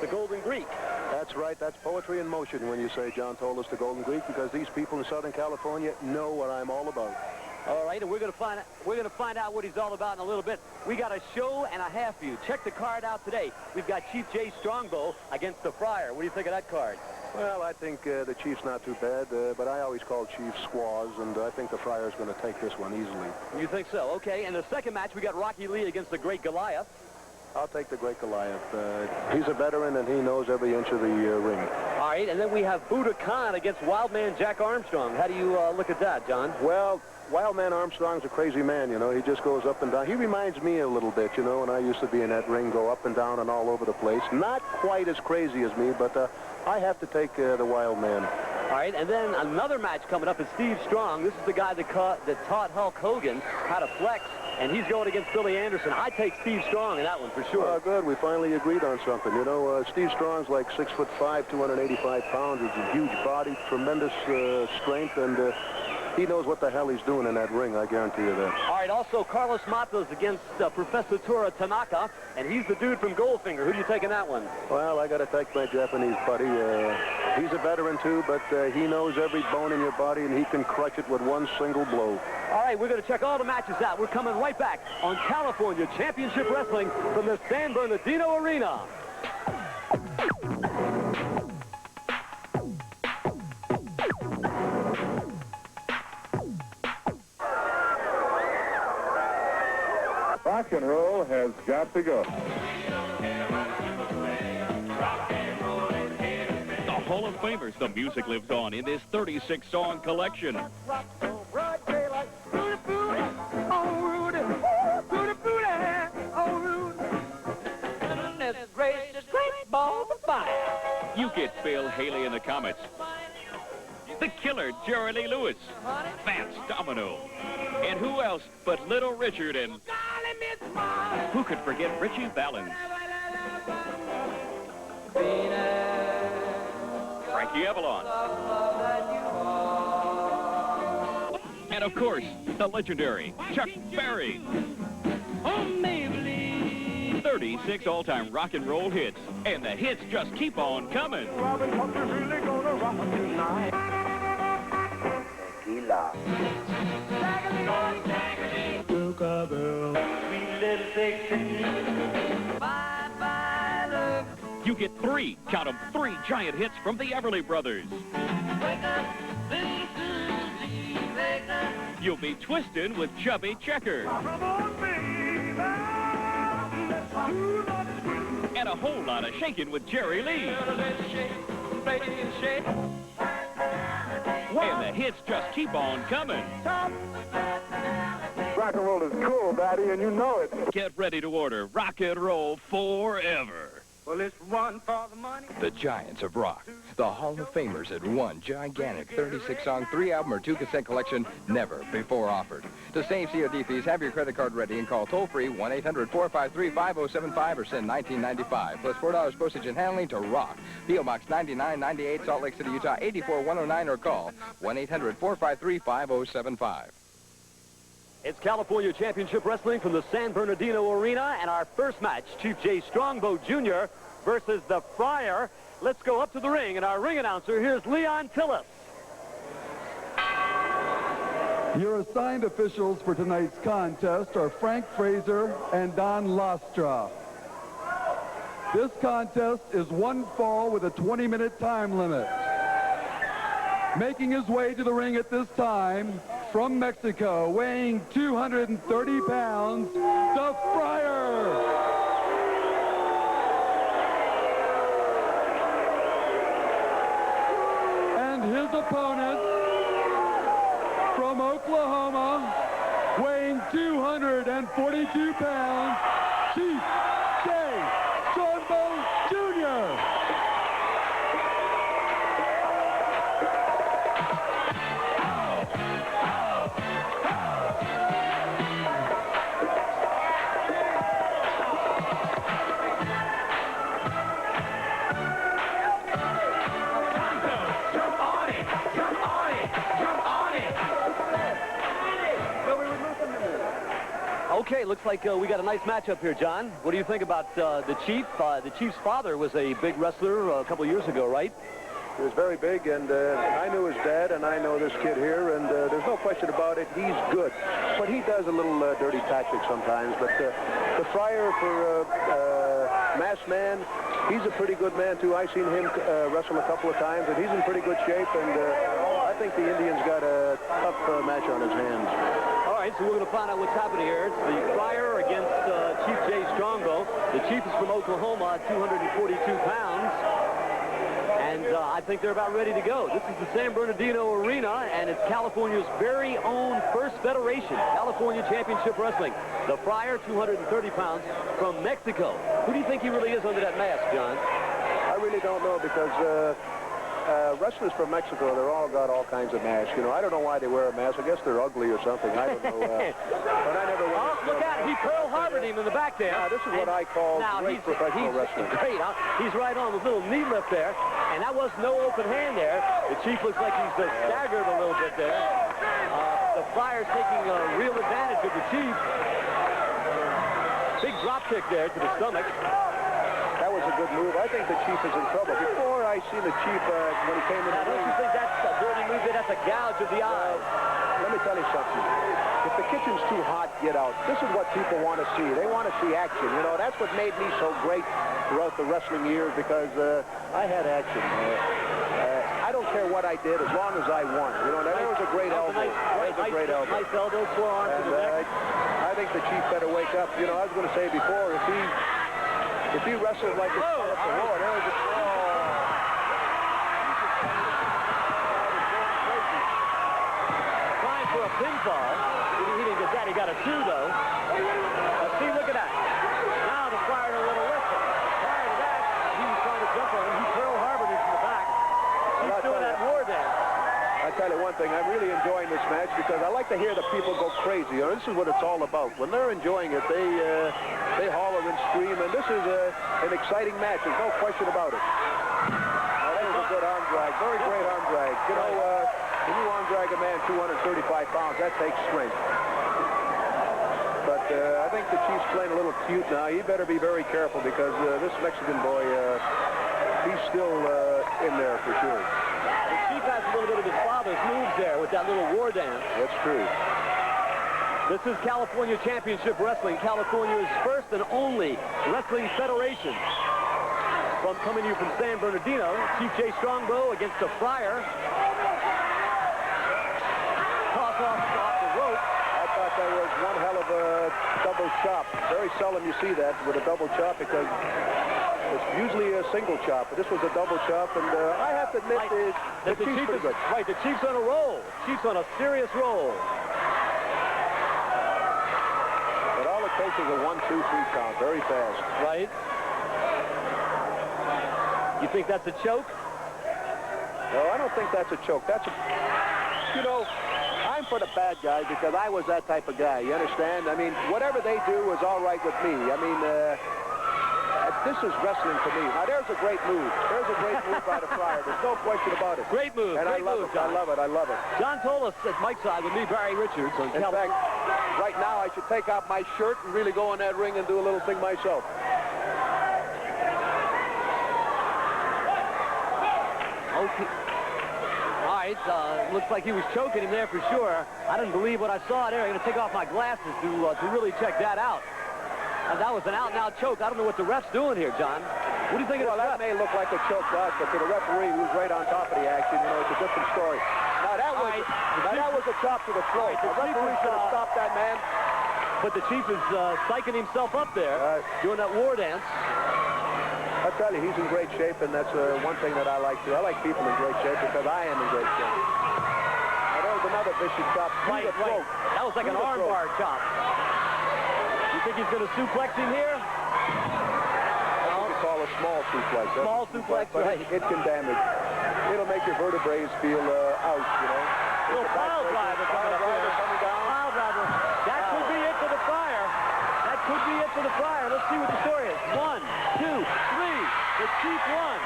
The Golden Greek. That's right. That's poetry in motion when you say John told us the Golden Greek, because these people in Southern California know what I'm all about. All right, and we're going to find out what he's all about in a little bit. We got a show and a half for you. Check the card out today. We've got Chief J. Strongbow against the Friar. What do you think of that card? Well, I think the Chief's not too bad, but I always call Chief squaws, and I think the Friar's going to take this one easily. You think so? Okay. In the second match, we got Rocky Lee against the great Goliath. I'll take the great Goliath. He's a veteran, and he knows every inch of the ring. All right, and then we have Buddah Kahn against Wildman Jack Armstrong. How do you look at that, John? Well, Wildman Armstrong's a crazy man, you know. He just goes up and down. He reminds me a little bit, you know, when I used to be in that ring, go up and down and all over the place. Not quite as crazy as me, but I have to take the Wildman. All right, and then another match coming up is Steve Strong. This is the guy that taught Hulk Hogan how to flex, and he's going against Billy Anderson. I take Steve Strong in that one for sure. Good. We finally agreed on something. You know, Steve Strong's like 6'5", 285 pounds. He's a huge body, tremendous strength, and he knows what the hell he's doing in that ring, I guarantee you that. All right, also Carlos Matta's against Professor Toru Tanaka, and he's the dude from Goldfinger. Who do you take in that one? Well, I got to take my Japanese buddy. He's a veteran, too, but he knows every bone in your body, and he can crush it with one single blow. All right, we're going to check all the matches out. We're coming right back on California Championship Wrestling from the San Bernardino Arena. Rock and roll has got to go. The Hall of Famers, the music lives on in this 36-song collection. You get Bill Haley in the Comets. The Killer, Jerry Lee Lewis. Vance Domino. And who else but Little Richard and... Who could forget Richie Valens? Frankie Avalon. And of course, the legendary Chuck Berry. 36 all-time rock and roll hits, and the hits just keep on coming. Tequila. You get three, count 'em, 3 giant hits from the Everly Brothers. You'll be twisting with Chubby Checker. And a whole lot of shaking with Jerry Lee. And the hits just keep on coming. Rock and roll is cool, Daddy, and you know it. Get ready to order Rock and Roll Forever. Well, it's one for the money. The Giants of Rock. The Hall of Famers at one gigantic 36-song, 3-album or 2-cassette collection never before offered. To save COD fees, have your credit card ready and call toll-free 1-800-453-5075 or send $19.95 plus $4 postage and handling to Rock. P.O. Box 9998, Salt Lake City, Utah 84109 or call 1-800-453-5075. It's California Championship Wrestling from the San Bernardino Arena, and our first match, Chief J. Strongbow Jr. versus the Friar. Let's go up to the ring, and our ring announcer, here's Leon Tillis. Your assigned officials for tonight's contest are Frank Fraser and Don Lastra. This contest is one fall with a 20-minute time limit. Making his way to the ring at this time, from Mexico, weighing 230 pounds, the Friar. And his opponent, from Oklahoma, weighing 242 pounds, Chief J. Strongbow Jr. Okay, looks like we got a nice matchup here, John. What do you think about the Chief? The Chief's father was a big wrestler a couple of years ago, right? He was very big, and I knew his dad, and I know this kid here, and there's no question about it. He's good, but he does a little dirty tactics sometimes. But the Friar for Masked Man, he's a pretty good man, too. I've seen him wrestle a couple of times, and he's in pretty good shape, and I think the Indian's got a tough match on his hands. All right, so we're going to find out what's happening here. It's the Friar against Chief Jay Strongbow. The Chief is from Oklahoma, 242 pounds. And I think they're about ready to go. This is the San Bernardino Arena, and it's California's very own first federation, California Championship Wrestling. The Friar, 230 pounds, from Mexico. Who do you think he really is under that mask, John? I really don't know, because wrestlers from Mexico, they're all got all kinds of masks. You know, I don't know why they wear a mask. I guess they're ugly or something. I don't know. But I never Oh, look at it. He Pearl Harbored him in the back there. This is what I call great professional wrestling. Great. He's right on with a little knee lift there. And that was no open hand there. The Chief looks like he's staggered a little bit there. The Friar's taking a real advantage of the Chief. Big drop kick there to the stomach. That was a good move. I think the Chief is in trouble. Before I seen the Chief when he came in. Now, don't you think that's a dirty move? That's a gouge of the eye. Let me tell you something. If the kitchen's too hot, get out. This is what people want to see. They want to see action. You know, that's what made me so great throughout the wrestling years, because I had action. I don't care what I did as long as I won. You know, there was a great elbow. Nice elbow. Nice elbow, forearm to the neck. I think the Chief better wake up. You know, I was going to say before, if he wrestled like this, there was a... Trying for a pinfall. He didn't get that. He got a 2, though. See, look at that. Now the Friar a little lift. Prior to that, he was trying to jump on him. He Pearl Harbored him from the back. He's doing that war dance. I tell you one thing, I'm really enjoying this match because I like to hear the people go crazy. You know, this is what it's all about. When they're enjoying it, they holler and scream, and this is an exciting match. There's no question about it. That was a good arm drag, very great arm drag. You know, when you arm drag a man 235 pounds, that takes strength. But I think the Chief's playing a little cute now. He better be very careful because this Mexican boy, he's still in there for sure. The Chief has a little bit of his father's moves there with that little war dance. That's true. This is California Championship Wrestling, California's first and only wrestling federation. Coming to you from San Bernardino, Chief Jay Strongbow against the Friar. Toss off the rope. I thought that was one hell of a double chop. Very seldom you see that with a double chop because it's usually a single chop. But this was a double chop, and I have to admit the Chief's pretty good. Right, the Chief's on a roll. Chief's on a serious roll. But all it takes is a 1, 2, 3 count. Very fast. Right. You think that's a choke? No, I don't think that's a choke. That's a... You know, I'm for the bad guys because I was that type of guy. You understand? I mean, whatever they do is all right with me. I mean, this is wrestling to me. Now, there's a great move. There's a great move by the Friar. There's no question about it. Great move. And great I love move, it. John. I love it. I love it. John told us at Mike's side with me, Barry Richards. In fact, right now, I should take off my shirt and really go in that ring and do a little thing myself. Okay. All right, looks like he was choking him there for sure. I didn't believe what I saw there. I'm going to take off my glasses to really check that out. And that was an out-and-out choke. I don't know what the ref's doing here, John. What do you think of that? May look like a choke to us, but to the referee, who's right on top of the action, you know, it's a different story. Now, that was a chop to the throat. The referee should have stopped that man. But the Chief is psyching himself up there, doing that war dance. I tell you, he's in great shape, and that's one thing that I like too. I like people in great shape because I am in great shape. Now, there was another vicious chop to the throat. That was like an arm bar chop. You think he's going to suplex him here? That's what we call a small suplex. Small suplex, right. It can damage. It'll make your vertebrae feel out, you know. Little pile driver coming down. Pile driver. That could be it for the Friar. That could be it for the Friar. Let's see what the story is. 1, 2, 3. The Chief won.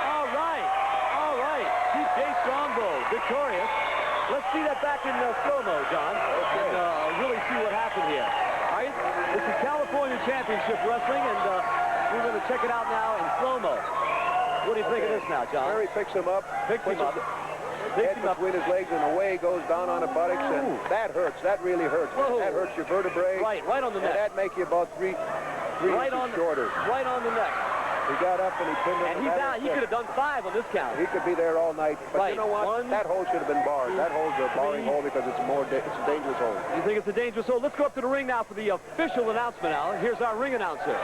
All right. All right. Chief Jay Strongbow victorious. Let's see that back in slow-mo, John. Okay. And really see what happened here. All right, this is California Championship Wrestling, and we're going to check it out now in slow-mo. What do you think of this now, John? Mary picks him up, Picks him up. head between his legs, and away goes down on the buttocks, and that hurts. That really hurts. Whoa. That hurts your vertebrae. Right on the neck. And that make you about three inches shorter. Right on the neck. He got up and he pinned him. And he's down. He could have done 5 on this count. He could be there all night. But right. You know what? That hole should have been barred. That hole's a barring hole because it's a dangerous hole. You think it's a dangerous hole? Let's go up to the ring now for the official announcement now. Here's our ring announcer.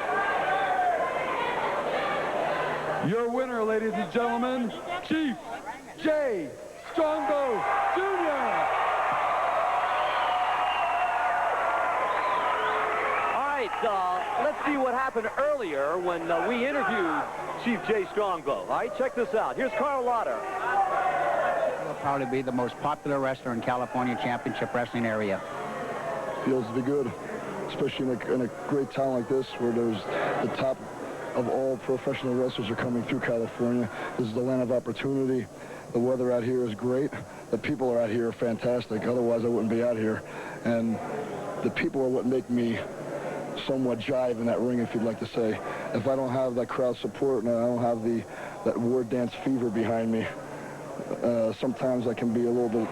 Your winner, ladies and gentlemen, Chief J. Strongbow Jr. Let's see what happened earlier when we interviewed Chief J. Strongbow. All right, check this out. Here's Carl Lauder. He'll probably be the most popular wrestler in California Championship Wrestling area. Feels to be good, especially in a great town like this where there's the top of all professional wrestlers are coming through California. This is the land of opportunity. The weather out here is great. The people out here are fantastic. Otherwise, I wouldn't be out here. And the people are what make me somewhat jive in that ring, if you'd like to say. If I don't have that crowd support and I don't have that war dance fever behind me, sometimes I can be a little bit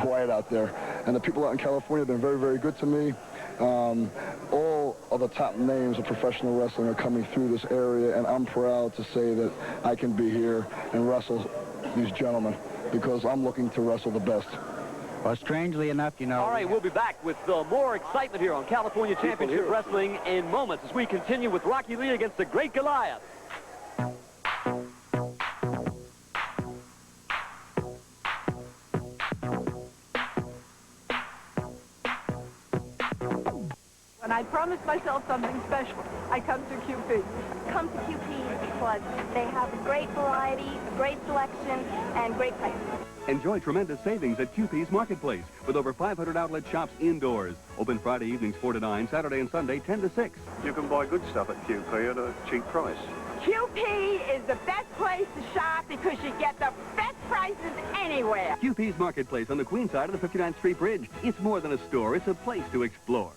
quiet out there. And the people out in California have been very, very good to me. All of the top names of professional wrestling are coming through this area, and I'm proud to say that I can be here and wrestle these gentlemen because I'm looking to wrestle the best. Well, strangely enough, you know... All right, we'll be back with more excitement here on California Championship Wrestling in moments as we continue with Rocky Lee against the Great Goliath. When I promise myself something special, I come to QP. Come to QP because they have a great variety, a great selection, and great prices. Enjoy tremendous savings at QP's Marketplace with over 500 outlet shops indoors. Open Friday evenings 4 to 9, Saturday and Sunday 10 to 6. You can buy good stuff at QP at a cheap price. QP is the best place to shop because you get the best prices anywhere. QP's Marketplace on the Queen side of the 59th Street Bridge. It's more than a store, it's a place to explore.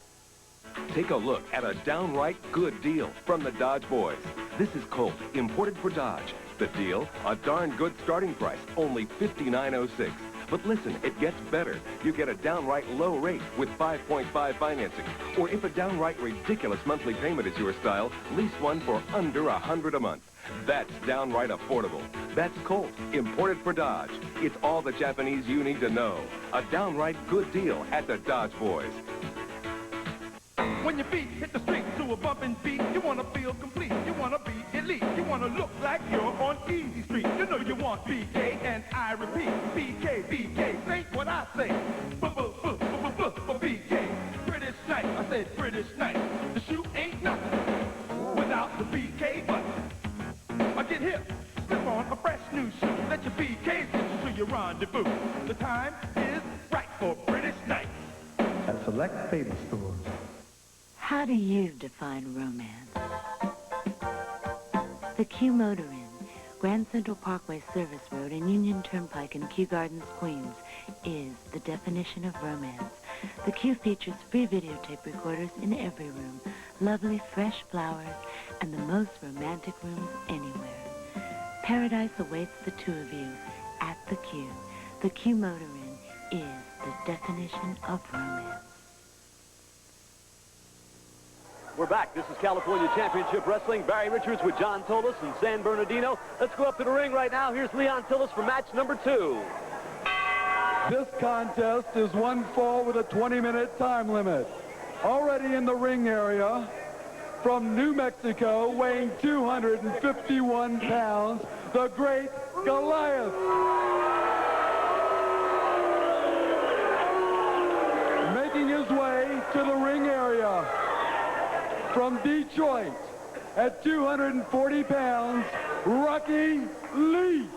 Take a look at a downright good deal from the Dodge Boys. This is Colt, imported for Dodge. The deal, a darn good starting price, only $59.06. But listen, it gets better. You get a downright low rate with 5.5 financing. Or if a downright ridiculous monthly payment is your style, lease one for under $100 a month. That's downright affordable. That's Colt, imported for Dodge. It's all the Japanese you need to know. A downright good deal at the Dodge Boys. When your feet hit the street to a bumping beat, you want to feel complete, you want to be elite, you want to look like you're on Easy Street. You know you want BK, and I repeat, BK, BK, think what I say. BK, British night, I said British night. The shoe ain't nothing without the BK button. I get hip, slip on a fresh new shoe, let your BK get you to your rendezvous. The time is right for British night. At select Fatal stores. How do you define romance? The Q Motor Inn, Grand Central Parkway Service Road and Union Turnpike in Kew Gardens, Queens, is the definition of romance. The Q features free videotape recorders in every room, lovely fresh flowers, and the most romantic rooms anywhere. Paradise awaits the two of you at the Q. The Q Motor Inn is the definition of romance. We're back. This is California Championship Wrestling. Barry Richards with John Tolis and San Bernardino. Let's go up to the ring right now. Here's Leon Tillis for match number 2. This contest is one fall with a 20-minute time limit. Already in the ring area, from New Mexico, weighing 251 pounds, the Great Goliath. Making his way to the ring area. From Detroit, at 240 pounds, Rocky Lee.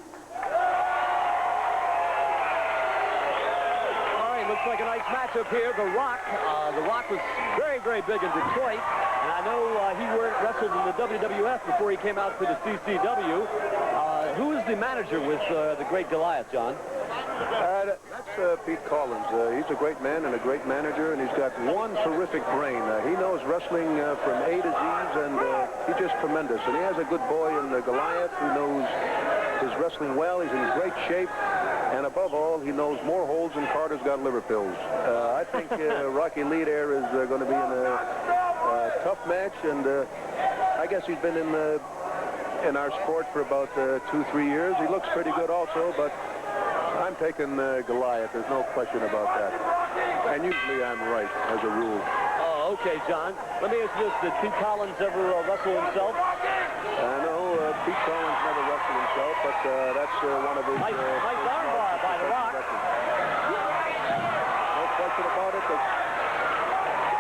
All right, looks like a nice matchup here. The Rock was very, very big in Detroit, and I know he wrestled in the WWF before he came out to the CCW. Who is the manager with the Great Goliath, John? That's Pete Collins. He's a great man and a great manager, and he's got one terrific brain. He knows wrestling from A to Z, and he's just tremendous. And he has a good boy in Goliath who knows his wrestling well. He's in great shape. And above all, he knows more holds than Carter's got liver pills. I think Rocky Lee there is going to be in a tough match, and I guess he's been in our sport for about 2-3 years. He looks pretty good also, but I'm taking Goliath. There's no question about that. And usually I'm right, as a rule. Oh, okay, John. Let me ask you this. Did Pete Collins ever wrestle himself? No, Pete Collins never wrestled himself, but that's one of his... Nice armbar by the Rock. No question about it.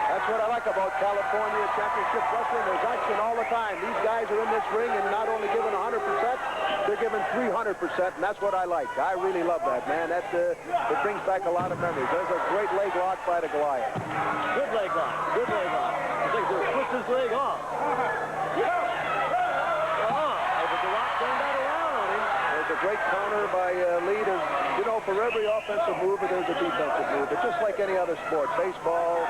That's what I like about California Championship Wrestling. There's action all the time. These guys are in this ring and not only giving 100%, they're giving 300%, and that's what I like. I really love that, man. That it brings back a lot of memories. There's a great leg lock by the Goliath. Good leg lock. Good leg lock. I think they'll twist his leg off. There's a great counter by Lee. You know, for every offensive move, there's a defensive move. It's just like any other sport. Baseball,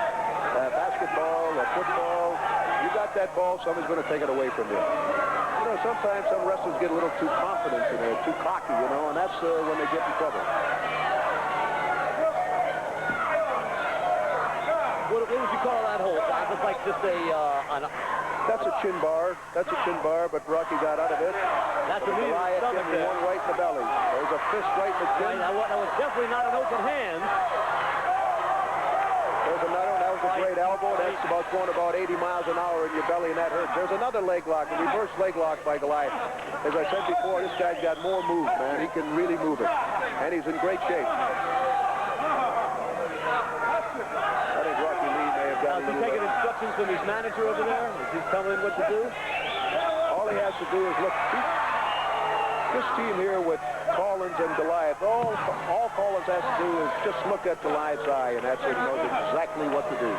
basketball, football. You got that ball, somebody's going to take it away from you. You know, sometimes some wrestlers get a little too confident in it, too cocky, you know, and that's when they get in trouble. What would you call that hold? That was like just That's a chin bar. That's a chin bar, but Rocky got out of it. That's a knee Goliath gave him one right in the belly. There's a fist right in the chin. That was definitely not an open hand. There's another one. That was a great elbow. That's going about 80 miles an hour in your belly, and that hurts. There's another leg lock, a reverse leg lock by Goliath. As I said before, this guy's got more moves, man. He can really move it, and he's in great shape. I think Rocky Lee may have got Is he taking instructions from his manager over there? Is he telling him what to do? All he has to do is look. This team here with Collins and Goliath, all Collins has to do is just look at Goliath's eye, and that's it. He knows exactly what to do.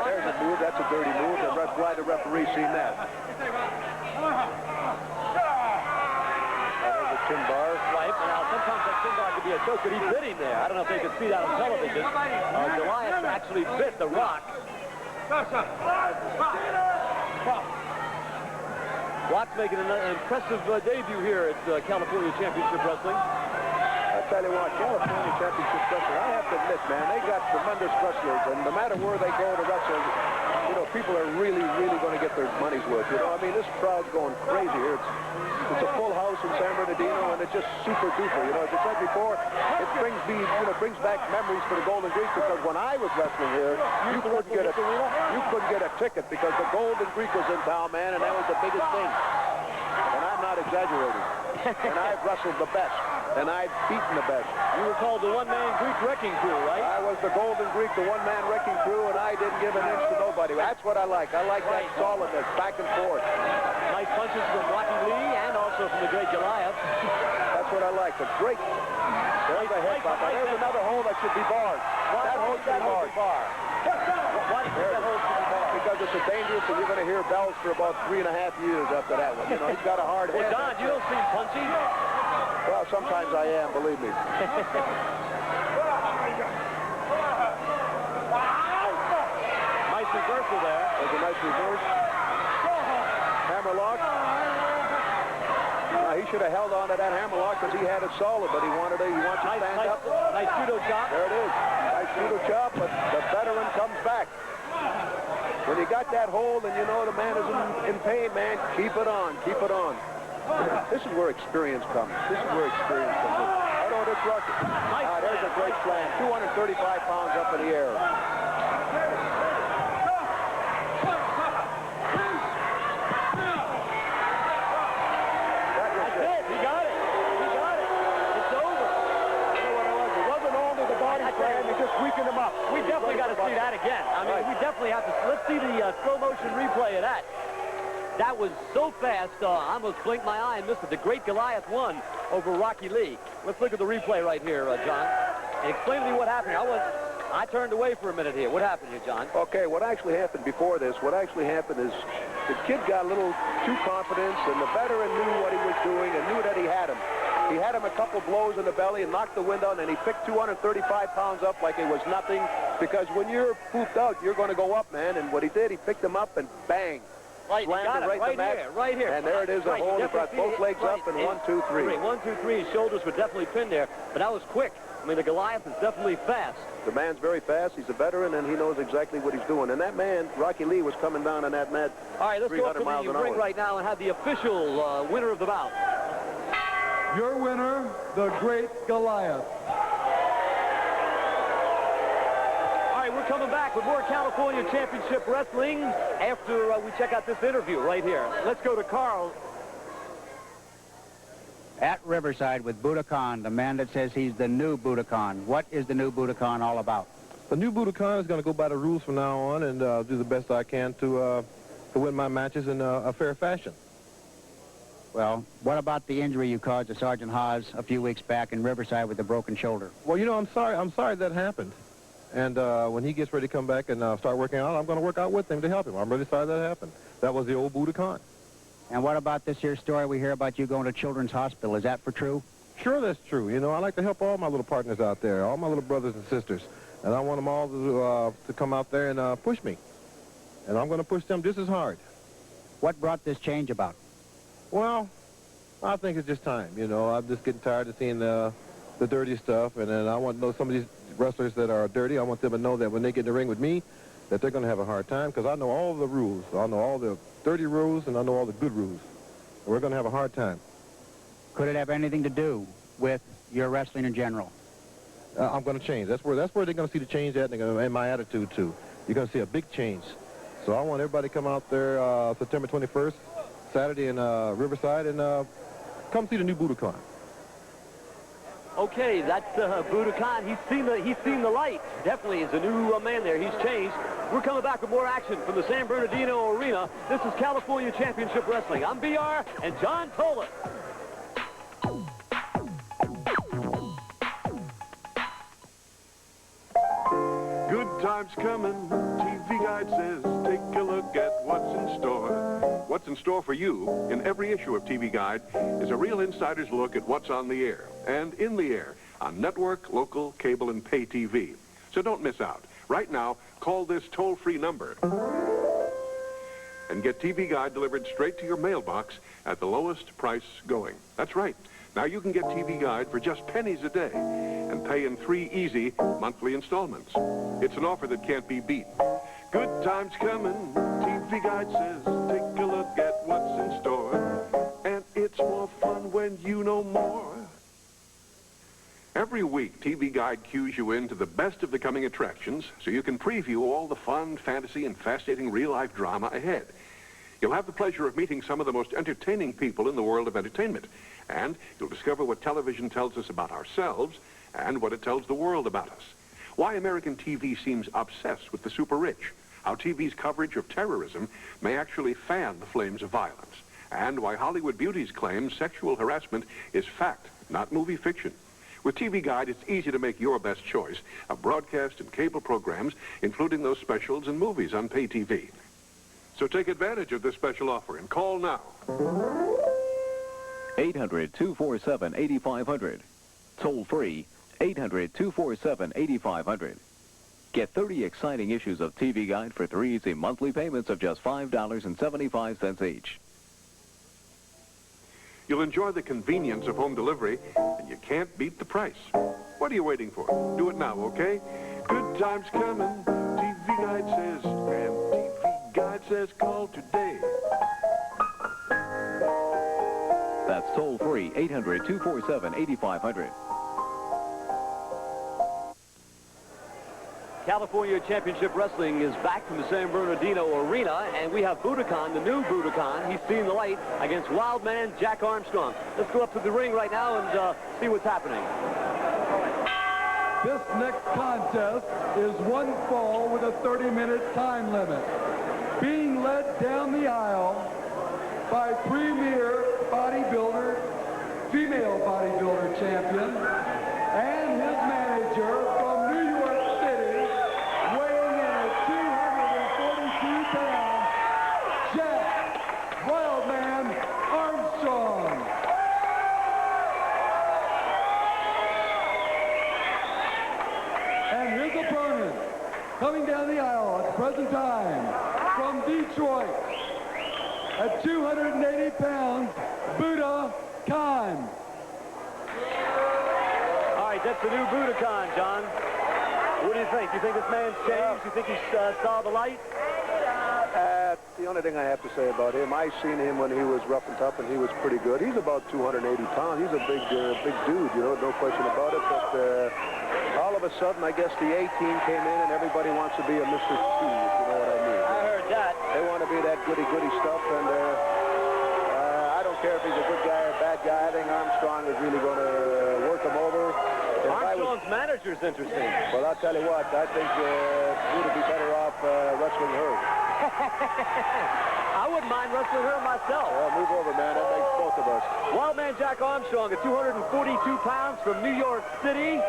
There's a move. That's a dirty move. And glad the referee seen that. There's a chin bar. Right. Now, sometimes that chin bar could be a joke, but he bit him there. I don't know if they could see that on television. Goliath actually bit the Rock. Rock's making an impressive debut here at California Championship Wrestling. I tell you what, California Championship Wrestling, I have to admit, man, they got tremendous wrestlers, and no matter where they go to wrestle, you know, people are really, really going to get their money's worth. You know, I mean, this crowd's going crazy here. It's a full house in San Bernardino, and it's just super duper. You know, as I said before, it brings back memories for the Golden Greek, because when I was wrestling here, you couldn't get a ticket because the Golden Greek was in town, man, and that was the biggest thing. And I'm not exaggerating. And I've wrestled the best, and I've beaten the best. You were called the one-man Greek wrecking crew, right? I was the Golden Greek, the one-man wrecking crew, and I didn't give an inch to nobody. That's what I like. I like that solidness, back and forth. Nice punches from Rocky Lee and also from the great Goliath. That's what I like. The great. There's a head bump. There's another hole that should be barred. That hole should be barred. Why do you think that hole should be barred? Because it's a dangerous, and you're going to hear bells for about 3.5 years after that one. You know, he's got a hard head. Well, Don, you don't seem punchy. Well, sometimes I am, believe me. Nice reversal there. There's a nice reverse. Hammerlock. He should have held on to that hammerlock because he had it solid, but he wants to stand up. Nice judo chop. There it is. Nice judo chop, but the veteran comes back. When you got that hold and you know the man is in pain, man, keep it on. Keep it on. This is where experience comes. This is where experience comes in. Oh, no, this Rocky. There's a great slam. 235 pounds up in the air. Weaken him up. We definitely got to see that again. I mean, we definitely have to. Let's see the slow motion replay of that. That was so fast, I almost blinked my eye and missed it. The great Goliath won over Rocky Lee. Let's look at the replay right here, John. And explain to me what happened. I turned away for a minute here. What happened here, John? Okay, what actually happened before this, what actually happened is the kid got a little too confident, and the veteran knew what he was doing and knew that he had him. He had him a couple blows in the belly and knocked the wind out, and he picked 235 pounds up like it was nothing, because when you're pooped out, you're going to go up, man. And what he did, he picked him up and bang. Right, slammed him right here, here, right here. And there it is, a hole. He brought both legs up, and 1, 2, 3. 1, 2, 3. His shoulders were definitely pinned there, but that was quick. I mean, the Goliath is definitely fast. The man's very fast. He's a veteran, and he knows exactly what he's doing. And that man, Rocky Lee, was coming down on that mat. All right, let's go up to 300 miles the an ring hour. right now and have the official winner of the bout. Your winner, the Great Goliath. All right, we're coming back with more California Championship Wrestling after we check out this interview right here. Let's go to Carl. At Riverside with Buddah Kahn, the man that says he's the new Buddah Kahn. What is the new Buddah Kahn all about? The new Buddah Kahn is going to go by the rules from now on and do the best I can to win my matches in a fair fashion. Well, what about the injury you caused to Sergeant Haas a few weeks back in Riverside with a broken shoulder? Well, you know, I'm sorry that happened. And when he gets ready to come back and start working out, I'm going to work out with him to help him. I'm really sorry that happened. That was the old Buddah Kahn. And what about this here story we hear about you going to Children's Hospital? Is that for true? Sure, that's true. You know, I like to help all my little partners out there, all my little brothers and sisters. And I want them all to come out there and push me. And I'm going to push them just as hard. What brought this change about? Well, I think it's just time. You know, I'm just getting tired of seeing the dirty stuff. And then I want to know some of these wrestlers that are dirty. I want them to know that when they get in the ring with me, that they're going to have a hard time, because I know all the rules. I know all the dirty rules, and I know all the good rules. And we're going to have a hard time. Could it have anything to do with your wrestling in general? I'm going to change. That's where they're going to see the change at, and my attitude, too. You're going to see a big change. So I want everybody to come out there September 21st, Saturday in Riverside, and come see the new Buddah Kahn. Okay, that's Buddah Kahn. He's seen the light. Definitely is a new man there. He's changed. We're coming back with more action from the San Bernardino Arena. This is California Championship Wrestling. I'm BR and John Tolan. Good times coming. TV Guide says, take a look at what's in store. What's in store for you in every issue of TV Guide is a real insider's look at what's on the air and in the air on network, local, cable, and pay TV. So don't miss out. Right now, call this toll-free number and get TV Guide delivered straight to your mailbox at the lowest price going. That's right. Now you can get TV Guide for just pennies a day and pay in 3 easy monthly installments. It's an offer that can't be beat. Good times coming, TV Guide says, take a look at what's in store. And it's more fun when you know more. Every week, TV Guide cues you into the best of the coming attractions so you can preview all the fun, fantasy, and fascinating real-life drama ahead. You'll have the pleasure of meeting some of the most entertaining people in the world of entertainment. And you'll discover what television tells us about ourselves and what it tells the world about us. Why American TV seems obsessed with the super rich. How TV's coverage of terrorism may actually fan the flames of violence. And why Hollywood beauties claim sexual harassment is fact, not movie fiction. With TV Guide, it's easy to make your best choice of broadcast and cable programs, including those specials and movies on pay TV. So take advantage of this special offer and call now. 800-247-8500. Toll free, 800-247-8500. Get 30 exciting issues of TV Guide for 3 easy monthly payments of just $5.75 each. You'll enjoy the convenience of home delivery, and you can't beat the price. What are you waiting for? Do it now, okay? Good times coming, TV Guide says, and TV Guide says call today. That's toll free, 800-247-8500. California Championship Wrestling is back from the San Bernardino Arena, and we have Buddah Kahn, the new Buddah Kahn. He's seen the light against Wildman Jack Armstrong. Let's go up to the ring right now and see what's happening. This next contest is one fall with a 30-minute time limit. Being led down the aisle by premier bodybuilder, female bodybuilder champion, and his manager from New York City, weighing in at 242 pounds, Jack Wildman Armstrong. Coming down the aisle at the present time, from Detroit, at 280 pounds, Buddah Kahn. All right, that's the new Buddah Kahn, John. What do you think? You think this man's changed? You think he's saw the light? The only thing I have to say about him, I seen him when he was rough and tough, and he was pretty good. He's about 280 pounds. He's a big dude, you know, no question about it. But all of a sudden, I guess the A-team came in, and everybody wants to be a Mr. T, if you know what I mean. I heard that. They want to be that goody-goody stuff, and I don't care if he's a good guy or a bad guy. I think Armstrong is really going to work him over. Armstrong's manager's interesting. Well, I'll tell you what, I think he would be better off wrestling her. I wouldn't mind wrestling her myself. Well, move over, man. That makes both of us. Wildman Jack Armstrong at 242 pounds from New York City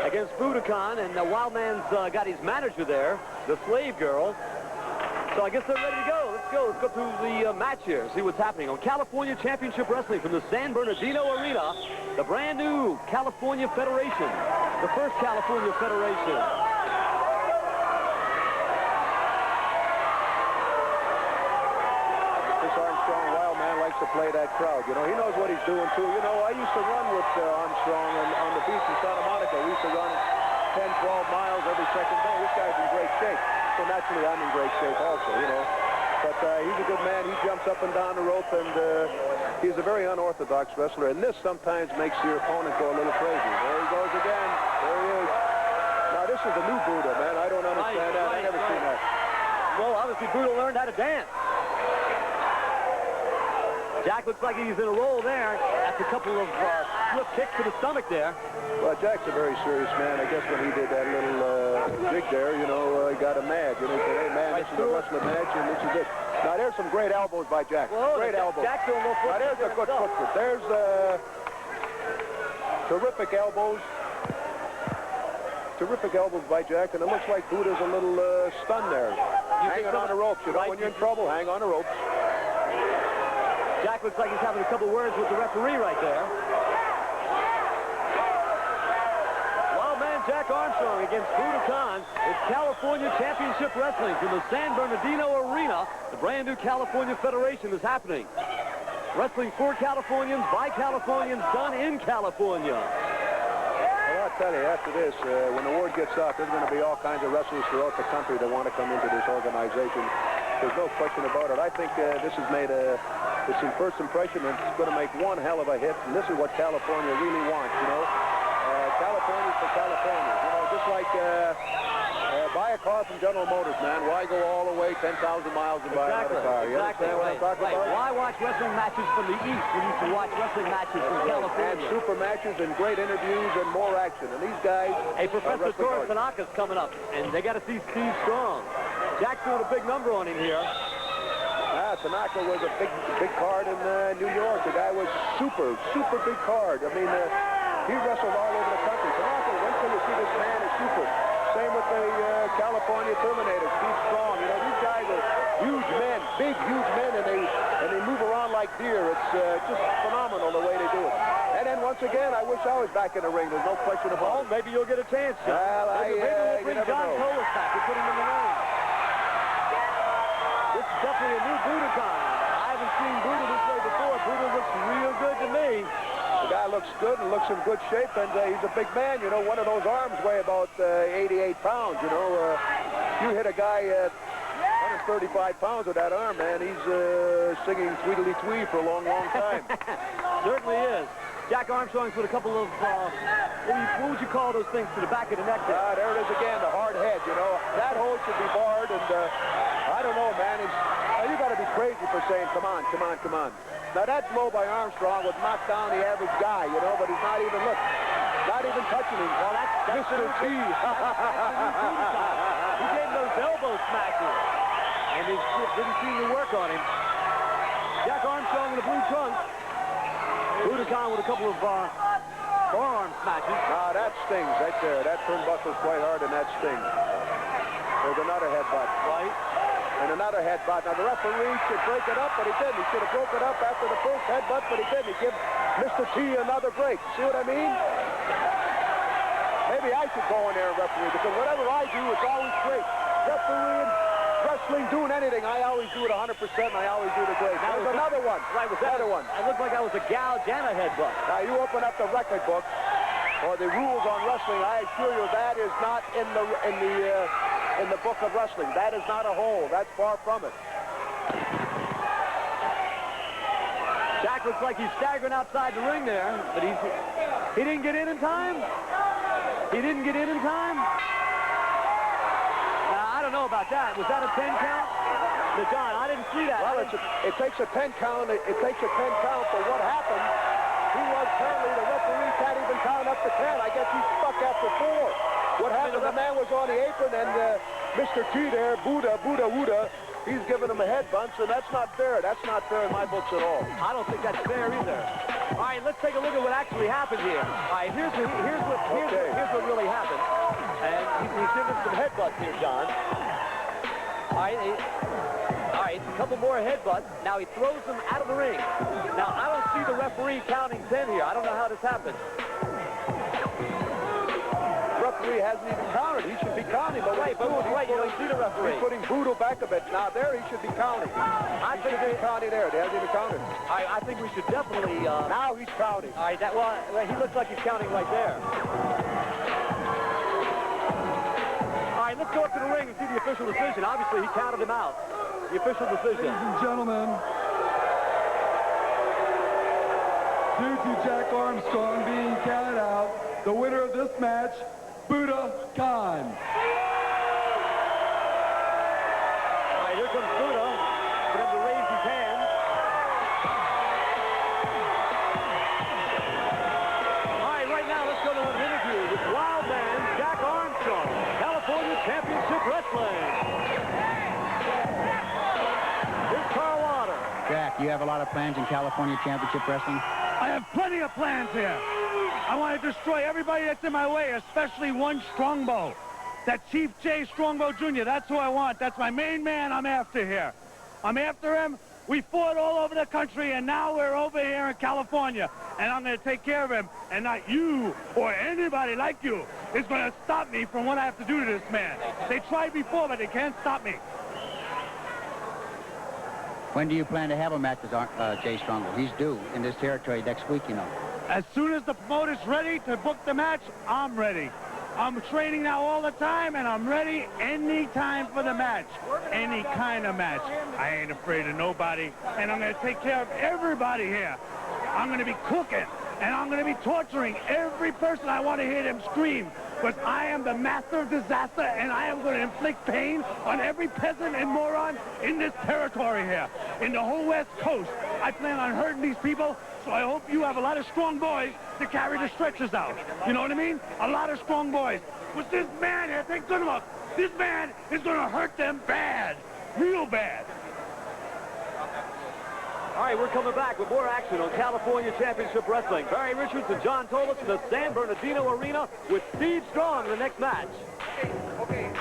against Buddah Kahn, and Wildman's got his manager there, the slave girl. So I guess they're ready to go. Let's go. Let's go through the match here, see what's happening on California Championship Wrestling from the San Bernardino Arena, the brand new California Federation, the first California Federation. To play that crowd, you know, he knows what he's doing too. You know, I used to run with Armstrong on the beach in Santa Monica. We used to run 10, 12 miles every second day. This guy's in great shape, so naturally I'm in great shape also, you know. But he's a good man. He jumps up and down the rope, and he's a very unorthodox wrestler. And this sometimes makes your opponent go a little crazy. There he goes again. There he is. Now this is a new Buddah, man. I don't understand that. I never seen that. Well, obviously Buddah learned how to dance. Jack looks like he's in a roll there. That's a couple of swift kicks to the stomach there. Well, Jack's a very serious man. I guess when he did that little jig there, you know, he got him mad. You know, he said, hey, man, this is a wrestling match, and this is it. Now, there's some great elbows by Jack. Whoa, great elbows. Jack's doing a little foot. Now, there's a good foot. There's terrific elbows. Terrific elbows by Jack, and it looks like Buddha's a little stunned there. Hanging on the ropes. You know, when you're in trouble, hang on the ropes. Jack looks like he's having a couple words with the referee right there. Wildman Jack Armstrong against Buddah Kahn. It's California Championship Wrestling from the San Bernardino Arena. The brand new California Federation is happening. Wrestling for Californians, by Californians, done in California. Well, I'll tell you, after this, when the word gets out, there's going to be all kinds of wrestlers throughout the country that want to come into this organization. There's no question about it. I think this has made it's in first impression, and it's going to make one hell of a hit, and this is what California really wants, you know. California's for California. You know, just like buy a car from General Motors, man. Why go all the way 10,000 miles and buy another car? You understand what I'm talking about? Why watch wrestling matches from the East when you can watch wrestling matches from California? And super matches and great interviews and more action. And these guys... Hey, Professor Toru Tanaka's coming up, and they got to see Steve Strong. Jack's doing a big number on him here. Tanaka was a big card in New York. The guy was super big card. I mean, he wrestled all over the country. Tanaka, wait till you see this man is super. Same with the California Terminator, Steve Strong. You know, these guys are huge men, big, huge men, and they move around like deer. It's just phenomenal the way they do it. And then once again, I wish I was back in the ring. There's no question about it. Maybe you'll get a chance, John. Well, maybe we'll bring John Colas back and put him in the ring. This is definitely a new Buddah Kahn. I haven't seen Buddah this way before. Buddah looks real good to me. The guy looks good and looks in good shape, and he's a big man. You know, one of those arms weigh about 88 pounds, you know. You hit a guy at 135 pounds with that arm, man. He's singing Tweedly-Twee for a long, long time. Certainly is. Jack Armstrong's with a couple of, what would you call those things to the back of the neck there? There it is again, the hard head, you know. That hole should be barred, and I don't know, man. You got to be crazy for saying, come on. Now, that blow by Armstrong would knock down the average guy, you know, but he's not even, look, not even touching him. Well, that's Mr. T. He gave those elbow smashes, and he didn't seem to work on him. Jack Armstrong in the blue trunks. Buddah Kahn with a couple of forearm smashes. That stings right there. That turnbuckle's quite hard, and that stings. There's another headbutt. Right. And another headbutt. Now, the referee should break it up, but he didn't. He should have broke it up after the first headbutt, but he didn't. He gave Mr. T another break. See what I mean? Maybe I should go in there and referee, because whatever I do, it's always great. Refereeing, wrestling, doing anything, I always do it 100%, and I always do it great. That was another one. Right, was that another one? It looked like I was a gouge and a headbutt. Now, you open up the record book, or the rules on wrestling, I assure you that is not in the book of wrestling. That is not a hole. That's far from it. Jack looks like he's staggering outside the ring there, but he didn't get in time. He didn't get in time. Now, I don't know about that. Was that a 10 count? But John, I didn't see that. Well, it takes a 10 count. It takes a 10 count for what happened. He was currently, the referee can't even count up to 10. I guess he's stuck after 4. What happened, the man was on the apron, and Mr. T there, Buddah, he's giving him a headbutt, so that's not fair. That's not fair in my books at all. I don't think that's fair either. All right, let's take a look at what actually happened here. All right, here's what really happened. And he's giving some headbutts here, John. All right, a couple more headbutts. Now he throws them out of the ring. Now, I don't see the referee counting 10 here. I don't know how this happened. Referee hasn't even counted. He should be counting. But right, you don't see the referee. He's putting Buddah back a bit. Now there he should be counting. He should be counting there. They hasn't even counted. I think we should definitely... now he's counting. All right, well, he looks like he's counting right there. All right, let's go up to the ring and see the official decision. Obviously, he counted him out. The official decision. Ladies and gentlemen, due to Jack Armstrong being counted out, the winner of this match, Buddah Kahn. All right, here comes Buddah for him to raise his hand. All right, right now, let's go to an interview with Wildman, Jack Armstrong, California Championship Wrestling. Here's Carl Lauder. Jack, you have a lot of plans in California Championship Wrestling? I have plenty of plans here. I want to destroy everybody that's in my way, especially one Strongbow. That Chief J. Strongbow Jr., that's who I want. That's my main man I'm after here. I'm after him. We fought all over the country, and now we're over here in California. And I'm going to take care of him. And not you or anybody like you is going to stop me from what I have to do to this man. They tried before, but they can't stop me. When do you plan to have a match with Jay Strongbow? He's due in this territory next week, you know. As soon as the promoter's ready to book the match, I'm ready. I'm training now all the time, and I'm ready any time for the match. Any kind of match. I ain't afraid of nobody, and I'm going to take care of everybody here. I'm going to be cooking, and I'm going to be torturing every person I want to hear them scream. Because I am the master of disaster, and I am going to inflict pain on every peasant and moron in this territory here. In the whole West Coast, I plan on hurting these people, so I hope you have a lot of strong boys to carry the stretchers out. You know what I mean? A lot of strong boys. With this man here, take a good look. This man is going to hurt them bad. Real bad. All right, we're coming back with more action on California Championship Wrestling. Barry Richards and John Tolis in the San Bernardino Arena with Steve Strong in the next match. Okay.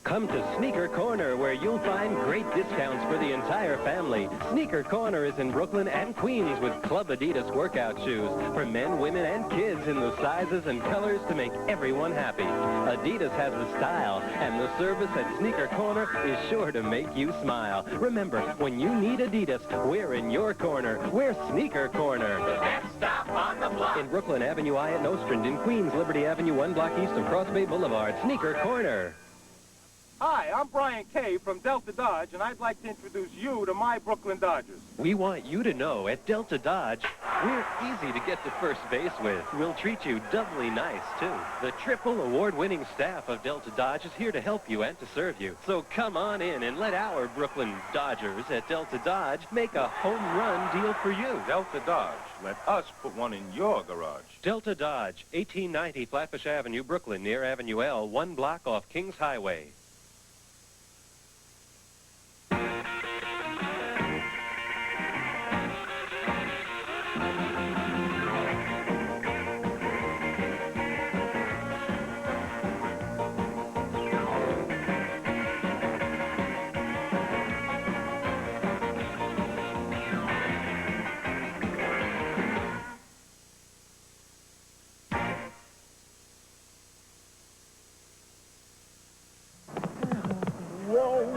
Come to Sneaker Corner, where you'll find great discounts for the entire family. Sneaker Corner is in Brooklyn and Queens with Club Adidas workout shoes for men, women, and kids in the sizes and colors to make everyone happy. Adidas has the style, and the service at Sneaker Corner is sure to make you smile. Remember, when you need Adidas, we're in your corner. We're Sneaker Corner. Next stop on the block. In Brooklyn, Avenue I at Nostrand. In Queens, Liberty Avenue, 1 block east of Cross Bay Boulevard. Sneaker Corner. Hi, I'm Brian Kay from Delta Dodge, and I'd like to introduce you to my Brooklyn Dodgers. We want you to know at Delta Dodge, we're easy to get to first base with. We'll treat you doubly nice, too. The triple award-winning staff of Delta Dodge is here to help you and to serve you. So come on in and let our Brooklyn Dodgers at Delta Dodge make a home run deal for you. Delta Dodge, let us put one in your garage. Delta Dodge, 1890 Flatbush Avenue, Brooklyn, near Avenue L, 1 block off Kings Highway.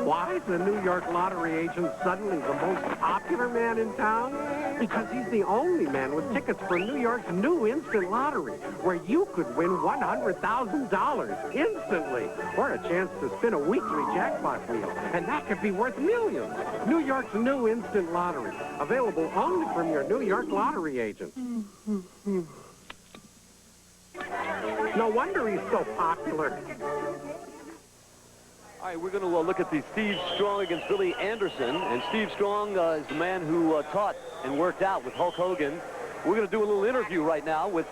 Why is the New York lottery agent suddenly the most popular man in town? Because he's the only man with tickets for New York's new instant lottery, where you could win $100,000 instantly, or a chance to spin a weekly jackpot wheel, and that could be worth millions. New York's new instant lottery, available only from your New York lottery agent. No wonder he's so popular. All right, we're going to look at the Steve Strong against Billy Anderson. And Steve Strong is the man who taught and worked out with Hulk Hogan. We're going to do a little interview right now with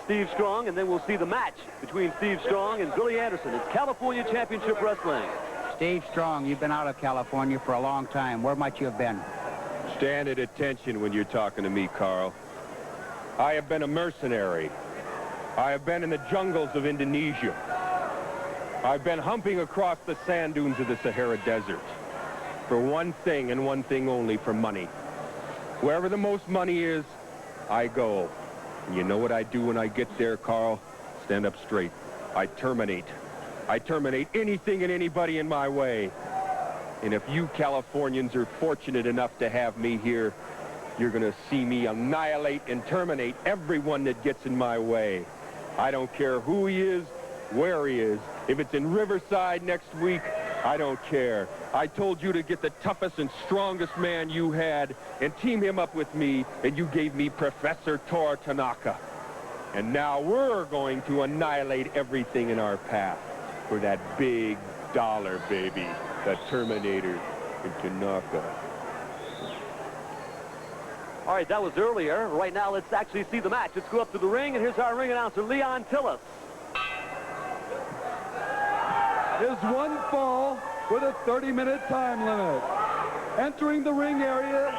Steve Strong, and then we'll see the match between Steve Strong and Billy Anderson. It's California Championship Wrestling. Steve Strong, you've been out of California for a long time. Where might you have been? Stand at attention when you're talking to me, Carl. I have been a mercenary. I have been in the jungles of Indonesia. I've been humping across the sand dunes of the Sahara Desert. For one thing and one thing only, for money. Wherever the most money is, I go. And you know what I do when I get there, Carl? Stand up straight. I terminate. I terminate anything and anybody in my way. And if you Californians are fortunate enough to have me here, you're going to see me annihilate and terminate everyone that gets in my way. I don't care who he is, where he is. If it's in Riverside next week, I don't care. I told you to get the toughest and strongest man you had and team him up with me, and you gave me Professor Toru Tanaka. And now we're going to annihilate everything in our path for that big dollar, baby. The Terminator and Tanaka. All right, that was earlier. Right now, let's actually see the match. Let's go up to the ring, and here's our ring announcer, Leon Tillis. Is one fall with a 30-minute time limit. Entering the ring area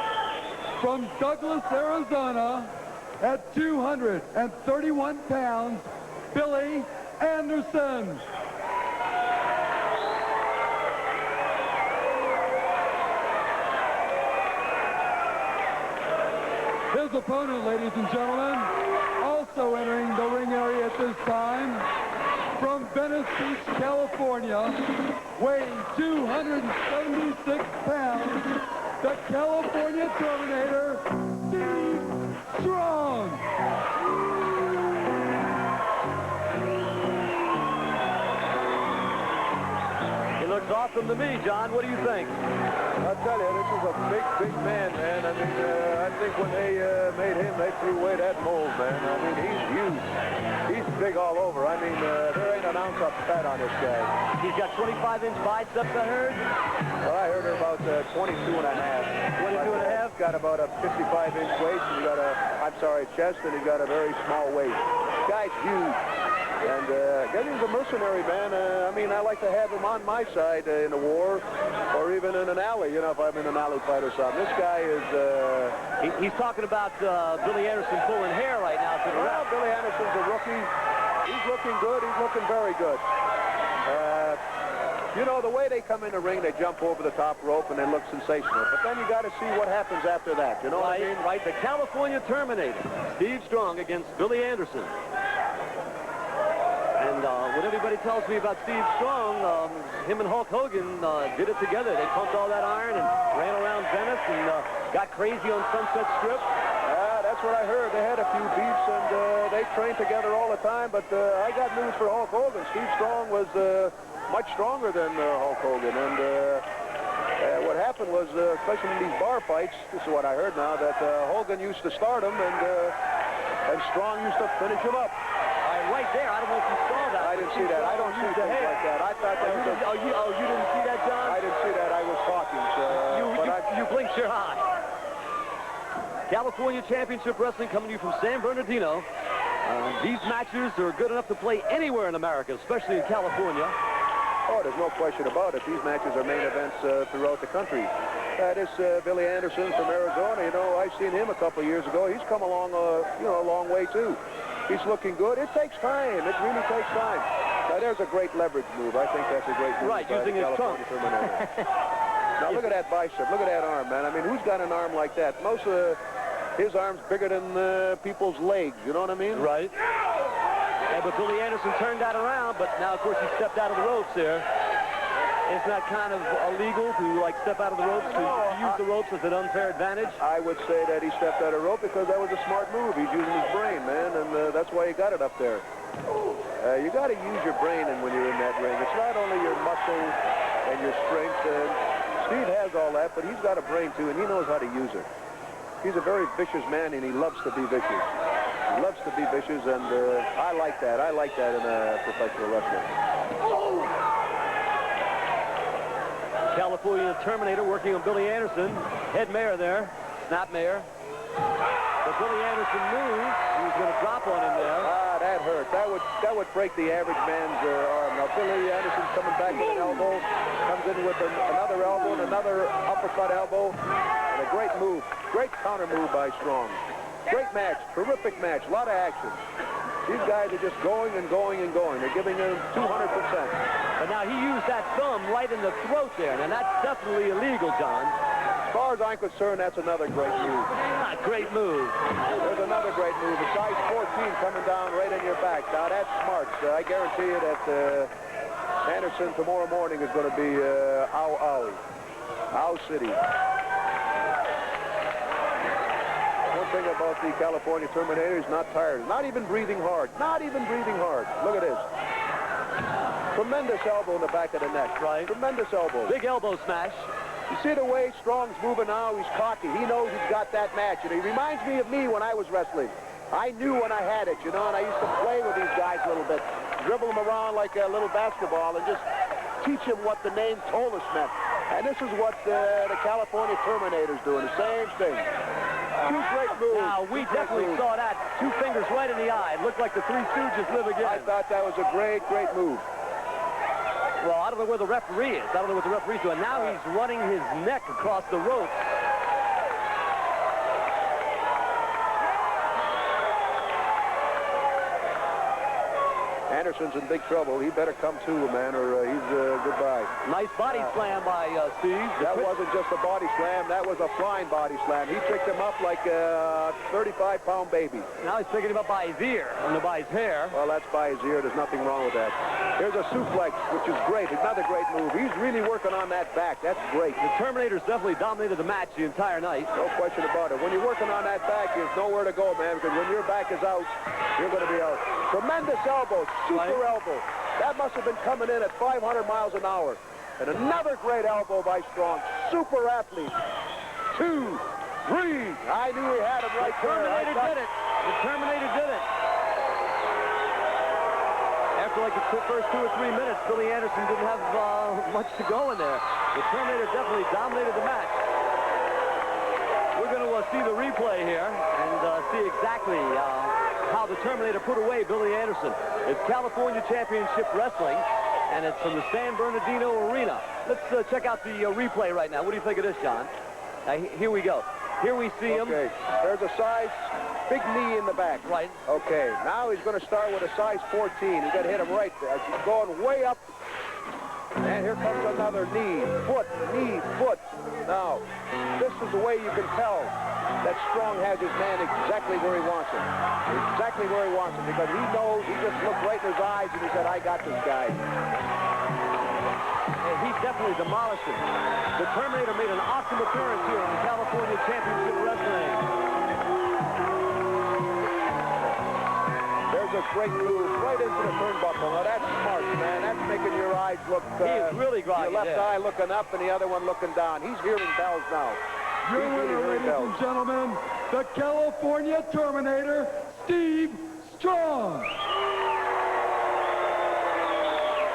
from Douglas, Arizona, at 231 pounds, Billy Anderson. His opponent, ladies and gentlemen, also entering the ring area at this time, from Venice Beach, California, weighing 276 pounds, the California Terminator, Steve Strong. He looks awesome to me, John. What do you think? I'll tell you, this is a big, big man, man. I mean, I think when they made him, they threw away that mold, man. I mean, he's huge. He's big all over. I mean, there ain't an ounce of fat on this guy. He's got 25-inch biceps, I heard? Well, I heard about 22 and a half. 22 and a half? Got about a 55-inch waist, and he got chest, and he's got a very small waist. Guy's huge. And again, he's a mercenary, man. I mean, I like to have him on my side in a war or even in an alley, you know, if I'm in an alley fight or something. This guy is... He's talking about Billy Anderson pulling hair right now. Well, Billy Anderson's a rookie. He's looking good. He's looking very good. You know, the way they come in the ring, they jump over the top rope and they look sensational. But then you got to see what happens after that. You know what I mean? Right, the California Terminator, Steve Strong against Billy Anderson. And what everybody tells me about Steve Strong, him and Hulk Hogan did it together. They pumped all that iron and ran around Venice and got crazy on Sunset Strip. That's what I heard. They had a few beefs and they trained together all the time. But I got news for Hulk Hogan. Steve Strong was much stronger than Hulk Hogan. And what happened was, especially in these bar fights, this is what I heard now, that Hogan used to start him and Strong used to finish him up. Right there. I don't know if you saw that. I didn't see that. I don't see things like that. I thought that was you didn't see that, John? I didn't see that. I was talking. You blinked your eye. California Championship Wrestling coming to you from San Bernardino. These matches are good enough to play anywhere in America, especially in California. Oh, there's no question about it. These matches are main events throughout the country. This Billy Anderson from Arizona, you know, I've seen him a couple of years ago. He's come along, you know, a long way, too. He's looking good. It takes time. It really takes time. Now, there's a great leverage move. I think that's a great move. Right, using his trunk. Now, look at that bicep. Look at that arm, man. I mean, who's got an arm like that? Most of his arm's bigger than people's legs. You know what I mean? Right. Yeah, but Billy Anderson turned that around, but now, of course, he stepped out of the ropes there. Isn't that kind of illegal to, like, step out of the ropes, to use the ropes as an unfair advantage? I would say that he stepped out of rope because that was a smart move. He's using his brain, man, and that's why he got it up there. You got to use your brain when you're in that ring. It's not only your muscle and your strength. Steve has all that, but he's got a brain, too, and he knows how to use it. He's a very vicious man, and he loves to be vicious. He loves to be vicious, and I like that. I like that in a professional wrestling. California Terminator working on Billy Anderson. Head Mayer there. Snap Mayer. But Billy Anderson moves. He's going to drop on him there. Ah, that hurt. That would break the average man's arm. Now, Billy Anderson's coming back with an elbow. Comes in with another elbow and another uppercut elbow. And a great move. Great counter move by Strong. Great match. Terrific match. A lot of action. These guys are just going and going and going. They're giving him 200%. But now he used that thumb right in the throat there. And that's definitely illegal, John. As far as I'm concerned, that's another great move. Great move. There's another great move. A size 14 coming down right in your back. Now, that's smart. I guarantee you that Anderson tomorrow morning is going to be Ow City. One thing about the California Terminator, he's not tired. Not even breathing hard. Not even breathing hard. Look at this. Tremendous elbow in the back of the neck. Right. Tremendous elbow. Big elbow smash. You see the way Strong's moving now? He's cocky. He knows he's got that match. And he reminds me of me when I was wrestling. I knew when I had it, you know, and I used to play with these guys a little bit. Dribble them around like a little basketball and just teach them what the name Tolus meant. And this is what the California Terminator's doing. The same thing. Two great moves. Now, we definitely saw that. 2 fingers right in the eye. It looked like the Three Stooges live again. I thought that was a great, great move. Well, I don't know where the referee is. I don't know what the referee's doing. Now he's running his neck across the ropes. Anderson's in big trouble. He better come to, man, or he's goodbye. Nice body slam by Steve. That wasn't just a body slam. That was a flying body slam. He picked him up like a 35-pound baby. Now he's picking him up by his ear, and by his hair. Well, that's by his ear. There's nothing wrong with that. Here's a suplex, which is great. Another great move. He's really working on that back. That's great. The Terminator's definitely dominated the match the entire night. No question about it. When you're working on that back, there's nowhere to go, man, because when your back is out, you're going to be out. Tremendous elbow. Super elbow. That must have been coming in at 500 miles an hour. And another great elbow by Strong. Super athlete. 2, 3. I knew he had him right there. The Terminator did it. The Terminator did it. After like the first 2 or 3 minutes, Billy Anderson didn't have much to go in there. The Terminator definitely dominated the match. We're going to see the replay here and see exactly how the Terminator put away Billy Anderson. It's California Championship Wrestling, and it's from the San Bernardino Arena. Let's check out the replay right now. What do you think of this, John? Here we go. Here we see him. Okay, there's a size, big knee in the back. Right. Okay, now he's going to start with a size 14. He's going to hit him right there. He's going way up. And here comes another knee, foot. Now, this is the way you can tell that Strong has his man exactly where he wants him. Exactly where he wants him, because he knows, he just looked right in his eyes and he said, I got this guy. And he definitely demolished him. The Terminator made an awesome appearance here in the California Championship Wrestling. There's a great move right into the turnbuckle. Now that's smart, man. That's making your eyes look. He's really groggy. Your left eye looking up and the other one looking down. He's hearing bells now. Your winner, ladies and gentlemen, the California Terminator, Steve Strong.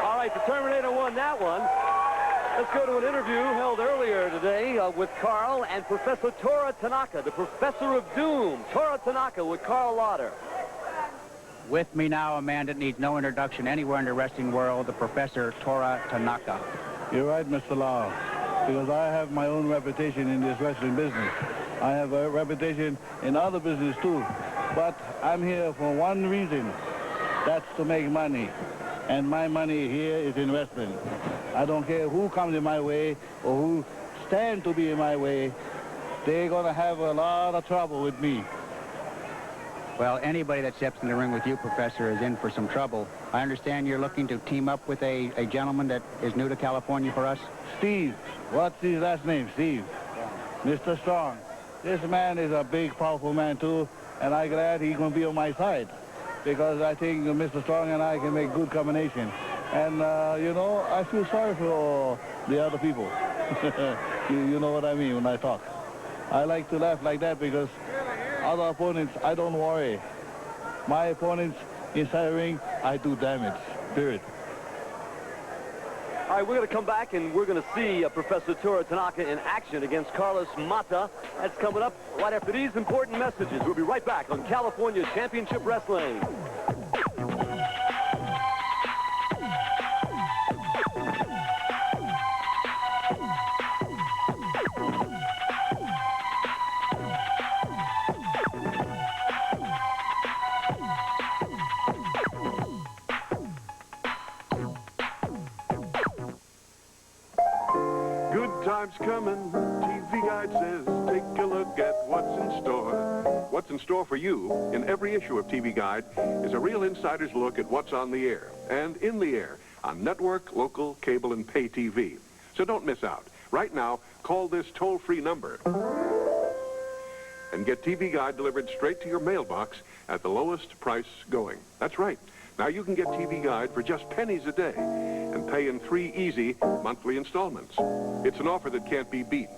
All right, the Terminator won that one. Let's go to an interview held earlier today with Carl and Professor Toru Tanaka, the Professor of Doom. Toru Tanaka with Carl Lauder. With me now, a man that needs no introduction anywhere in the wrestling world, the Professor Toru Tanaka. You're right, Mr. Lau, because I have my own reputation in this wrestling business. I have a reputation in other business too, but I'm here for one reason. That's to make money, and my money here is in wrestling. I don't care who comes in my way or who stand to be in my way. They're going to have a lot of trouble with me. Well, anybody that steps in the ring with you, Professor, is in for some trouble. I understand you're looking to team up with a gentleman that is new to California for us? Steve. What's his last name? Steve. Mr. Strong. This man is a big, powerful man, too, and I'm glad he's going to be on my side because I think Mr. Strong and I can make good combination. And, you know, I feel sorry for the other people. you know what I mean when I talk. I like to laugh like that because other opponents, I don't worry. My opponents inside the ring, I do damage, period. All right, we're going to come back and we're going to see Professor Toru Tanaka in action against Carlos Matta. That's coming up right after these important messages. We'll be right back on California Championship Wrestling. Time's coming, TV Guide says, take a look at what's in store. What's in store for you in every issue of TV Guide is a real insider's look at what's on the air and in the air on network, local, cable, and pay TV. So don't miss out. Right now, call this toll-free number and get TV Guide delivered straight to your mailbox at the lowest price going. That's right. Now you can get TV Guide for just pennies a day and pay in 3 easy monthly installments. It's an offer that can't be beat.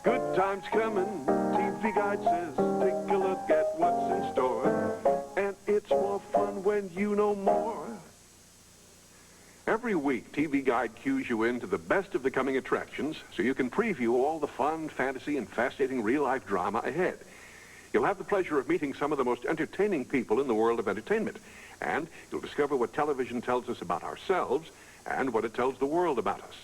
Good times coming, TV Guide says, take a look at what's in store. And it's more fun when you know more. Every week, TV Guide cues you into the best of the coming attractions so you can preview all the fun, fantasy, and fascinating real-life drama ahead. You'll have the pleasure of meeting some of the most entertaining people in the world of entertainment. And you'll discover what television tells us about ourselves and what it tells the world about us.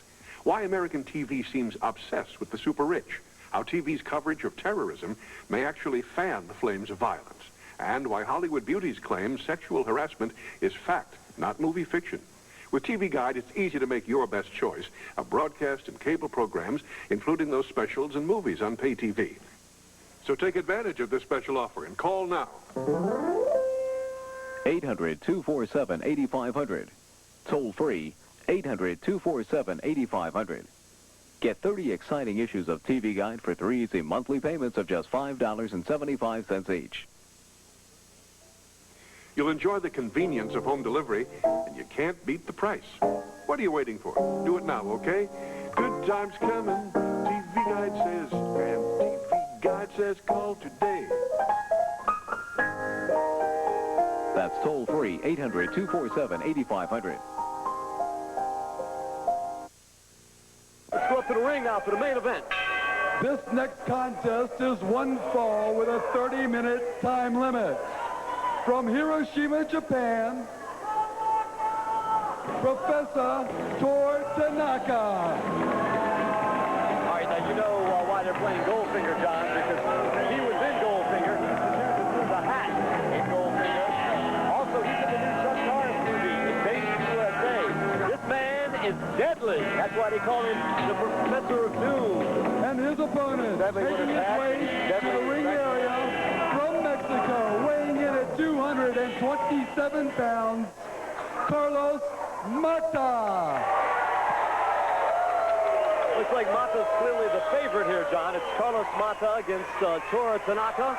Why American TV seems obsessed with the super rich. How TV's coverage of terrorism may actually fan the flames of violence. And why Hollywood beauties claim sexual harassment is fact, not movie fiction. With TV Guide, it's easy to make your best choice of broadcast and cable programs, including those specials and movies on pay TV. So take advantage of this special offer and call now. 800-247-8500. Toll free, 800-247-8500. Get 30 exciting issues of TV Guide for 3 easy monthly payments of just $5.75 each. You'll enjoy the convenience of home delivery, and you can't beat the price. What are you waiting for? Do it now, okay? Good times coming, TV Guide says, and TV Guide says call today. That's toll-free, 800-247-8500. Let's go up to the ring now for the main event. This next contest is one fall with a 30-minute time limit. From Hiroshima, Japan, Professor Toru Tanaka. All right, now you know why they're playing Goldfinger, John, because he was in Goldfinger. He's the hat in Goldfinger. Also, he's in the new Chuck Norris movie, Invasion USA. This man is deadly. That's why they call him the Professor of Doom. And his opponent, making his way to the ring area from Mexico, weighing in at 227 pounds, Carlos Matta. Looks like Matta's clearly the favorite here, John. It's Carlos Matta against Toru Tanaka.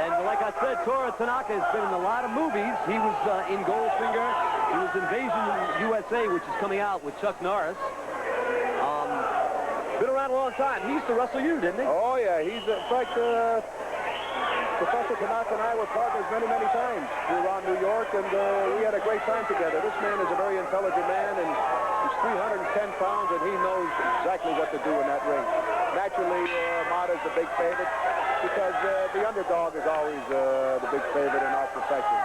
And like I said, Toru Tanaka has been in a lot of movies. He was in Goldfinger. He was Invasion USA, which is coming out with Chuck Norris. Been around a long time. He used to wrestle you, didn't he? Oh, yeah. He's, in fact, Professor Tanaka and I were partners many, many times around New York, and we had a great time together. This man is a very intelligent man, and he's 310 pounds, and he knows exactly what to do in that ring. Naturally, Matta's the big favorite because the underdog is always the big favorite in our profession.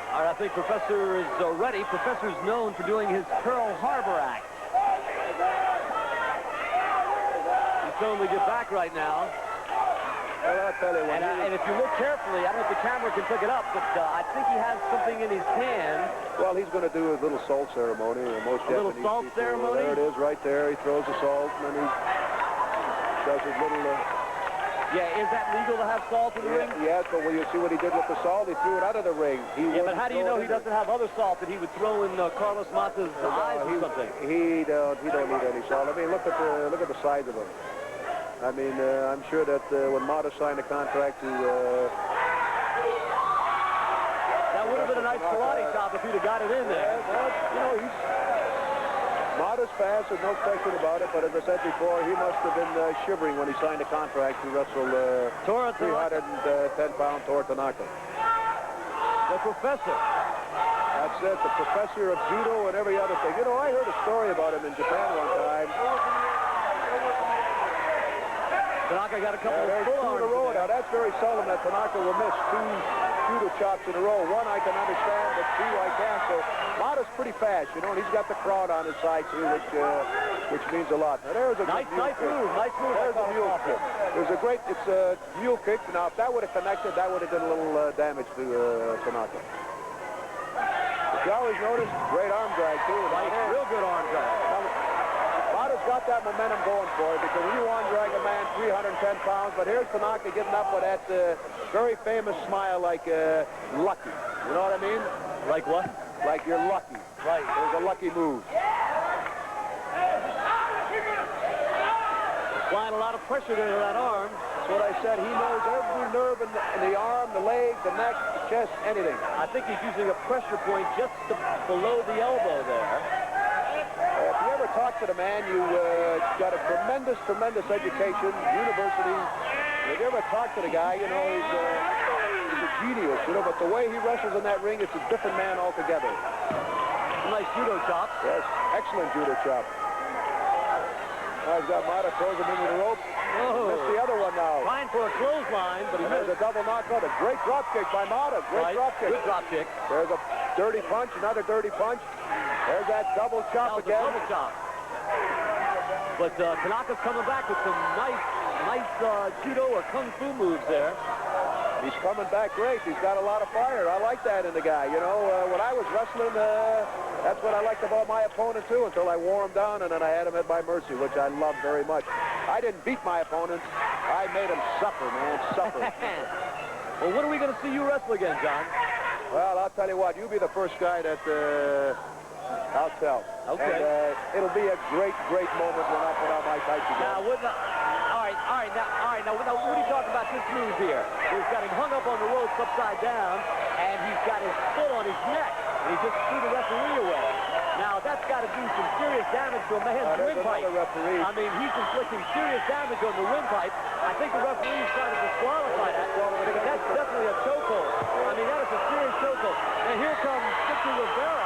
All right, I think Professor is ready. Professor's known for doing his Pearl Harbor act. He's shown to get back right now. Well, I'll tell you what. And if you look carefully, I don't know if the camera can pick it up, but I think he has something in his hand. Well, he's going to do his little salt ceremony. Most a little salt ceremony? There it is, right there. He throws the salt, and then he does his little Yeah, is that legal to have salt in the ring? Yes, but will you see what he did with the salt? He threw it out of the ring. Yeah, but how do you know he doesn't have other salt that he would throw in Carlos Matta's eyes or something? He don't need any salt. I mean, look at the size of him. I mean, I'm sure that when Matta signed the contract to... that would have been a nice karate chop if he'd have got it in there. But, you know, Matta's fast, there's no question about it, but as I said before, he must have been shivering when he signed the contract to wrestle 310-pound Toru Tanaka. The professor. That's it, the professor of judo and every other thing. You know, I heard a story about him in Japan one time. Tanaka got a couple of full arms in a row. Now, that's very seldom that Tanaka will miss 2 judo chops in a row. 1 I can understand, but 2 I can't. So Matta's pretty fast, you know, and he's got the crowd on his side, too, which means a lot. Now, there's a nice move. Nice move. There's a mule kick. It's a mule kick. Now, if that would have connected, that would have done a little damage to Tanaka. If you always notice, great arm drag, too. Nice, real good arm drag. Matta's got that momentum going for it because when you arm drag a man 310 pounds, but here's Tanaka getting up with that very famous smile like lucky. You know what I mean? Like what? Like you're lucky. Right. There's a lucky move. Applying a lot of pressure to that arm. That's what I said. He knows every nerve in the arm, the leg, the neck, the chest, anything. I think he's using a pressure point just below the elbow there. If you ever talk to the man, you got a tremendous education, university. If you ever talk to the guy, you know, he's a genius, you know, but the way he wrestles in that ring, it's a different man altogether. Nice judo chop. Yes, excellent judo chop. Now he's got Matta, throws him into the rope. Oh. Missed the other one now. Trying for a clothesline, but he there's a double knockout. A great drop kick by Matta. Great drop kick. Good drop kick. There's a dirty punch, another dirty punch. There's that double chop again. Double chop. But Tanaka's coming back with some nice judo or kung fu moves there. He's coming back great. He's got a lot of fire. I like that in the guy. You know, when I was wrestling, that's what I liked about my opponent, too, until I wore him down, and then I had him at my mercy, which I loved very much. I didn't beat my opponents. I made him suffer, man, suffer. Well, when are we going to see you wrestle again, John? Well, I'll tell you what. You be the first guy that I'll tell. Okay. And it'll be a great moment when I put on my tights again. Now, all right. Now, what are you talking about this move here? He's got him hung up on the ropes upside down, and he's got his foot on his neck, and he just threw the referee away. Now, that's got to do some serious damage to a man's windpipe. I mean, he's inflicting serious damage on the windpipe. I think the referee's trying to disqualify that, because that's definitely a chokehold. I mean, that is a serious chokehold. And here comes Victor Rivera.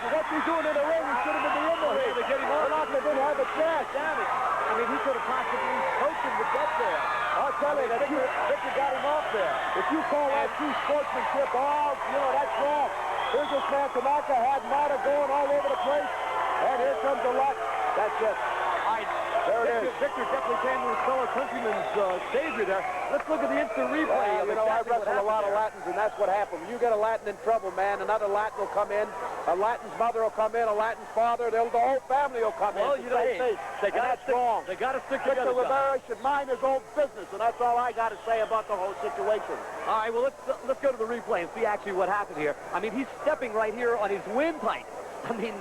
What's he doing in the ring? He should have been in the ring. Tanaka didn't have a chance. Damage. I mean, he could have possibly choked him to death there. I'll tell you that Victor got him off there. If you call that true sportsmanship, you know, that's wrong. Here's this man, Tanaka, had Matta going all over the place. And here comes the luck. That's it. All right. There it is. Victor definitely came to his fellow countryman's savior there. Let's look at the instant replay. You know, I wrestle a lot of Latins, and that's what happened. When you get a Latin in trouble, man, another Latin will come in. A Latin's mother will come in, a Latin's father. The whole family will come in. Well, you know, they got to stick. Wrong. They got to stick together. Victor Rivera should mind his own business, and that's all I got to say about the whole situation. All right, well, let's go to the replay and see actually what happened here. I mean, he's stepping right here on his windpipe. I mean,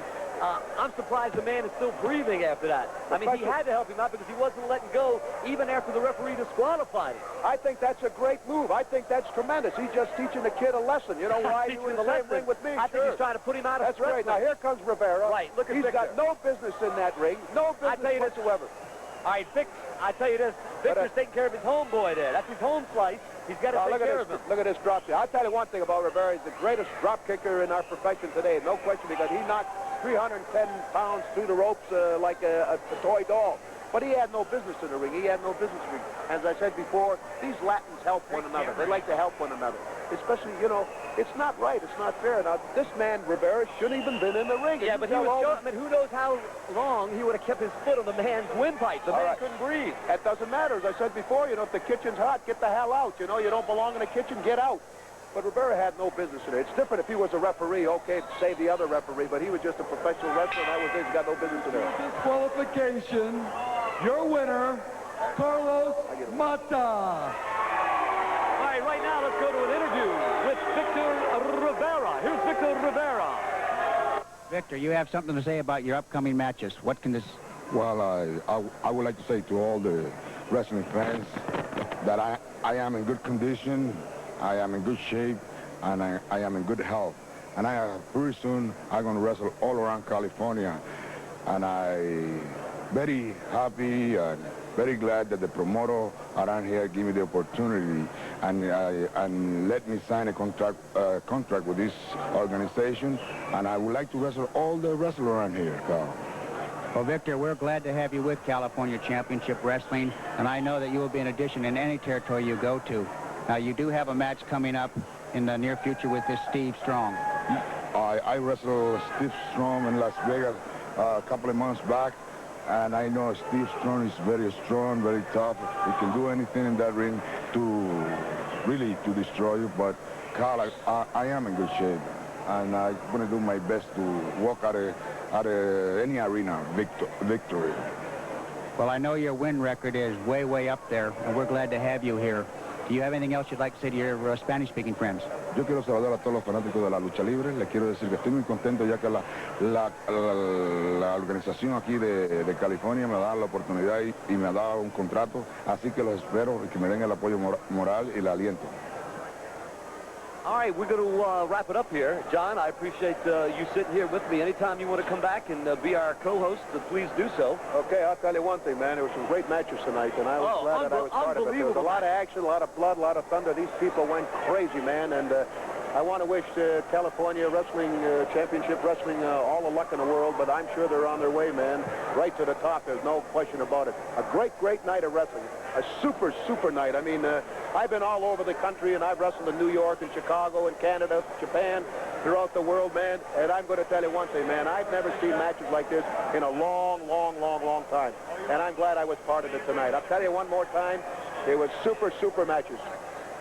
I'm surprised the man is still breathing after that. I mean, he had to help him out because he wasn't letting go even after the referee disqualified him. I think that's a great move. I think that's tremendous. He's just teaching the kid a lesson. You know why you in the same ring with me? I think he's trying to put him out of That's great. Now, here comes Rivera. Right, look at He's Victor. got no business in that ring. No business whatsoever. All right, I tell you this. Victor's taking care of his homeboy there. That's his home slice. He's got to take care of him. Look at this drop kick. I'll tell you one thing about Rivera. He's the greatest drop kicker in our profession today. No question, because he knocked 310 pounds through the ropes like a toy doll. But he had no business in the ring. He had no business in the ring. As I said before, these Latins help one another. They like to help one another. Especially, you know, it's not right. It's not fair. Now, this man, Rivera, shouldn't even been in the ring. Yeah, but he was I mean, who knows how long he would have kept his foot on the man's windpipe. The man couldn't breathe. That doesn't matter. As I said before, you know, if the kitchen's hot, get the hell out. You know, you don't belong in the kitchen, get out. But Rivera had no business in it. It's different if he was a referee, okay, save the other referee, but he was just a professional wrestler, and that was it. He's got no business in there. Disqualification. Your winner, Carlos Matta. All right, right now let's go to an interview with Victor Rivera. Here's Victor Rivera. Victor, you have something to say about your upcoming matches. What can this... Well, I would like to say to all the wrestling fans that I am in good condition, I am in good shape, and I am in good health. And pretty soon I'm going to wrestle all around California. And I'm very happy and very glad that the promoter around here gave me the opportunity and let me sign a contract with this organization. And I would like to wrestle all the wrestlers around here, Carl. Well, Victor, we're glad to have you with California Championship Wrestling, and I know that you will be an addition in any territory you go to. Now, you do have a match coming up in the near future with this Steve Strong. I wrestled Steve Strong in Las Vegas a couple of months back, and I know Steve Strong is very strong, very tough. He can do anything in that ring to destroy you. But Carl, I am in good shape, and I'm going to do my best to walk out of any arena victory. Well, I know your win record is way, way up there, and we're glad to have you here. Do you have anything else you'd like to say to your Spanish-speaking friends? Yo quiero saludar a todos los fanáticos de la lucha libre. Les quiero decir que estoy muy contento ya que la organización aquí de California me da la oportunidad y me ha dado un contrato. Así que los espero y que me den el apoyo moral y el aliento. All right, we're going to wrap it up here. John, I appreciate you sitting here with me. Anytime you want to come back and be our co-host, please do so. Okay, I'll tell you one thing, man. There were some great matches tonight, and I was glad that I was part of it. There was a lot of action, a lot of blood, a lot of thunder. These people went crazy, man, and I want to wish California Wrestling Championship Wrestling all the luck in the world, but I'm sure they're on their way, man, right to the top. There's no question about it. A great, great night of wrestling. A super, super night. I mean, I've been all over the country, and I've wrestled in New York and Chicago and Canada, Japan, throughout the world, man. And I'm going to tell you one thing, man. I've never seen matches like this in a long, long, long, long time. And I'm glad I was part of it tonight. I'll tell you one more time, it was super, super matches.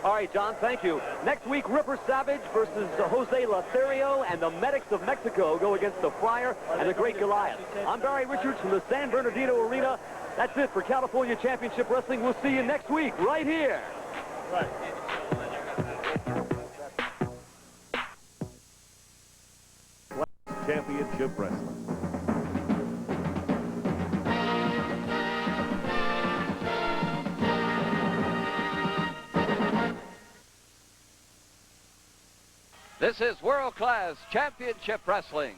All right, John, thank you. Next week, Ripper Savage versus Jose Lothario, and the Medics of Mexico go against the Friar and the Great Goliath. I'm Barry Richards from the San Bernardino Arena. That's it for California Championship Wrestling. We'll see you next week right here. Right. Championship Wrestling. This is World Class Championship Wrestling.